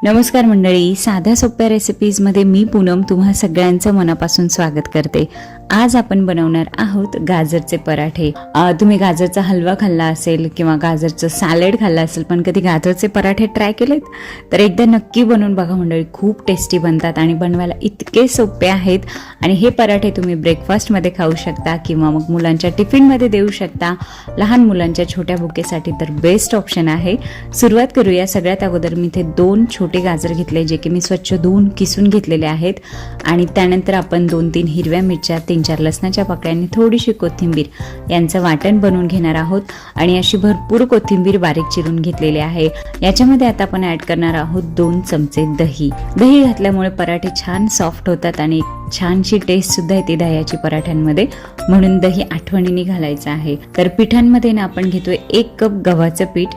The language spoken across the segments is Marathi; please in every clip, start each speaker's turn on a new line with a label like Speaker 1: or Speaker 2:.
Speaker 1: नमस्कार मंडळी, साध्या सोप्या रेसिपीजमध्ये मी पूनम तुम्हा सगळ्यांचं मनापासून स्वागत करते। आज आपण बनवणार आहोत गाजरचे पराठे। तुम्ही गाजरचा हलवा खाल्ला असेल किंवा गाजरचं सॅलड खाल्ला असेल, पण कधी गाजरचे पराठे ट्राय केलेत तर एकदा नक्की बनवून बघा मंडळी। खूप टेस्टी बनतात आणि बनवायला इतके सोपे आहेत आणि हे पराठे तुम्ही ब्रेकफास्टमध्ये खाऊ शकता किंवा मग मुलांच्या टिफिनमध्ये देऊ शकता। लहान मुलांच्या छोट्या भुकेसाठी तर बेस्ट ऑप्शन आहे। सुरुवात करूया। सगळ्यात अगोदर मी इथे 2 छोटे गाजर घेतले, जे की मी स्वच्छ धुवून किसून घेतलेले आहेत आणि त्यानंतर आपण 2-3 हिरव्या मिरच्या, 3-4 लसणाच्या पाकळ्यांनी, थोडीशी कोथिंबीर यांचं वाटण बनवून घेणार आहोत आणि अशी भरपूर कोथिंबीर बारीक चिरून घेतलेली आहे। याच्यामध्ये आता आपण ऍड करणार आहोत 2 चमचे दही। दही घातल्यामुळे पराठे छान सॉफ्ट होतात आणि छानशी टेस्ट सुद्धा येते दह्याची पराठ्यांमध्ये, म्हणून दही आठवणीने घालायचं आहे। तर पिठांमध्ये ना आपण घेतोय 1 कप गव्हाचं पीठ,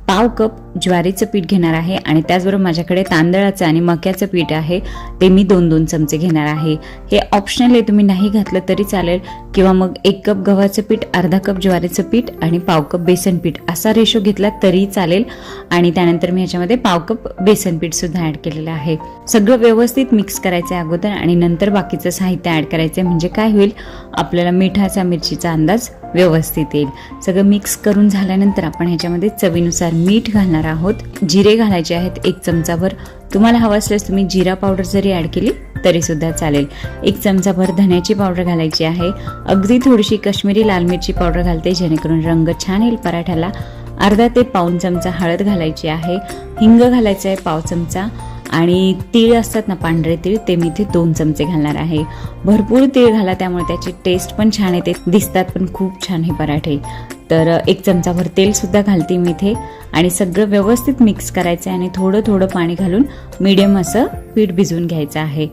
Speaker 1: पाव कप ज्वारीचं पीठ घेणार आहे आणि त्याचबरोबर माझ्याकडे तांदळाचं आणि मक्याचं पीठ आहे, ते मी 2-2 चमचे घेणार आहे। हे ऑप्शनल आहे, तुम्ही नाही घातलं तरी चालेल किंवा मग 1 कप गव्हाचं पीठ, अर्धा कप ज्वारीचं पीठ आणि पाव कप बेसन पीठ असा रेशो घेतला तरी चालेल। आणि त्यानंतर मी ह्याच्यामध्ये पाव कप बेसन पीठ सुद्धा ऍड केलेलं आहे। सगळं व्यवस्थित मिक्स करायचं आहे अगोदर आणि नंतर बाकीचं साहित्य ऍड करायचं, म्हणजे काय होईल, आपल्याला मिठाचा, मिरचीचा अंदाज व्यवस्थित येईल। सगळं मिक्स करून झाल्यानंतर आपण ह्याच्यामध्ये चवीनुसार मीठ घालणार आहोत। जिरे घालायचे आहेत 1 चमचाभर। तुम्हाला हवं असल्यास तुम्ही जिरा पावडर जरी ऍड केली तरी सुद्धा चालेल। 1 चमचाभर धण्याची पावडर घालायची आहे। अगदी थोडीशी काश्मीरी लाल मिरची पावडर घालते, जेणेकरून रंग छान येईल पराठ्याला। अर्धा ते पाऊण चमचा हळद घालायची आहे। हिंग घालायचं आहे पाव चमचा आणि तीळ असतात ना, पांढरे तीळ, ते मी इथे 2 चमचे घालणार आहे। भरपूर तीळ घाला, त्यामुळे त्याची टेस्ट पण छान येते, दिसतात पण खूप छान हे पराठे। तर 1 चमचाभर तेल सुद्धा घालते मी इथे आणि सगळं व्यवस्थित मिक्स करायचं आहे आणि थोडं थोडं पाणी घालून मीडियम असं पीठ भिजवून घ्यायचं आहे।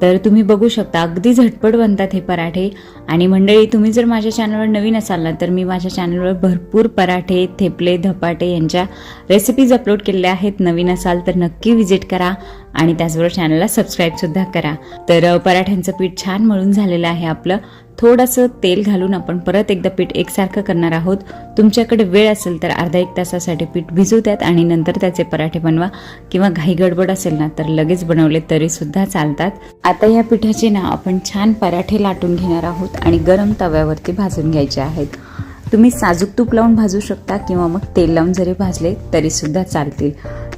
Speaker 1: तर तुम्ही बघू शकता अगदी झटपट बनतात हे पराठे। आणि मंडळी, तुम्ही जर माझ्या चॅनलवर नवीन असाल ना, तर मी माझ्या चॅनलवर भरपूर पराठे, थेपले, धपाटे यांच्या रेसिपीज अपलोड केलेल्या आहेत। नवीन असाल तर नक्की व्हिजिट करा आणि त्याचबरोबर चॅनलला सबस्क्राईब सुद्धा करा। तर पराठ्यांचं पीठ छान मळून झालेलं आहे आपलं। थोडंसं तेल घालून आपण परत एकदा पीठ एकसारखं करणार आहोत। तुमच्याकडे वेळ असेल तर अर्धा 1 तासासाठी पीठ भिजू द्यात आणि नंतर त्याचे पराठे बनवा, किंवा घाई गडबड असेल ना तर लगेच बनवले तरी सुद्धा चालतात। आता या पिठाचे ना आपण छान पराठे लाटून घेणार आहोत आणि गरम तव्यावरती भाजून घ्यायचे आहेत। तुम्ही साजूक तूप लावून भाजू शकता किंवा मग तेल लावून जरी भाजले तरी सुद्धा चालतील।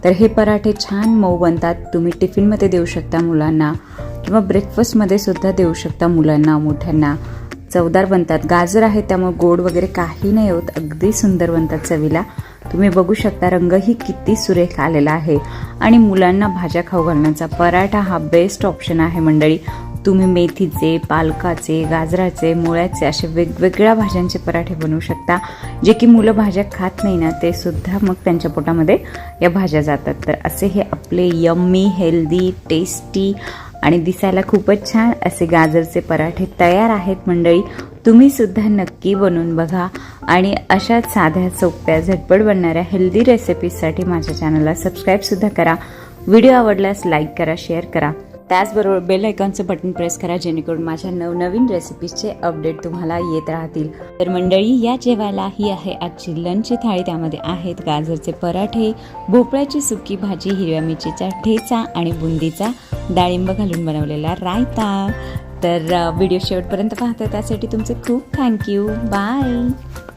Speaker 1: तर हे पराठे छान मऊ बनतात। तुम्ही टिफिनमध्ये देऊ शकता मुलांना किंवा ब्रेकफास्टमध्ये सुद्धा देऊ शकता मुलांना, मोठ्यांना। चवदार बनतात। गाजर आहे त्यामुळे गोड वगैरे काही नाही होत, अगदी सुंदर बनतात चवीला। तुम्ही बघू शकता रंगही किती सुरेख आलेला आहे आणि मुलांना भाज्या खाऊ घालण्याचा पराठा हा बेस्ट ऑप्शन आहे मंडळी। तुम्ही मेथीचे, पालकाचे, गाजराचे, मुळ्याचे असे वेगवेगळ्या भाज्यांचे पराठे बनवू शकता, जे की मुलं भाज्या खात नाही ना, ते सुद्धा मग त्यांच्या पोटामध्ये या भाज्या जातात। तर असे हे आपले यम्मी, हेल्दी, टेस्टी आणि दिसायला खूपच छान असे गाजरचे पराठे तयार आहेत मंडळी। तुम्ही सुद्धा नक्की बनवून बघा आणि अशाच साध्या, सोप्या, झटपट बनणाऱ्या हेल्दी रेसिपीजसाठी माझ्या चॅनलला सबस्क्राईब सुद्धा करा। व्हिडिओ आवडल्यास लाईक करा, शेअर करा, त्याचबरोबर बेल आयकॉनचं बटन प्रेस करा, जेणेकरून माझ्या नवनवीन रेसिपीजचे अपडेट तुम्हाला येत राहतील। तर मंडळी, या जेवायला ही आहे आजची लंचची थाळी। त्यामध्ये आहेत गाजरचे पराठे, भोपळ्याची सुकी भाजी, हिरव्या मिरचीचा ठेचा आणि बुंदीचा डाळिंब घालून बनवलेला रायता। तर व्हिडिओ शेवटपर्यंत पाहता त्यासाठी तुमचे खूप थँक्यू। बाय।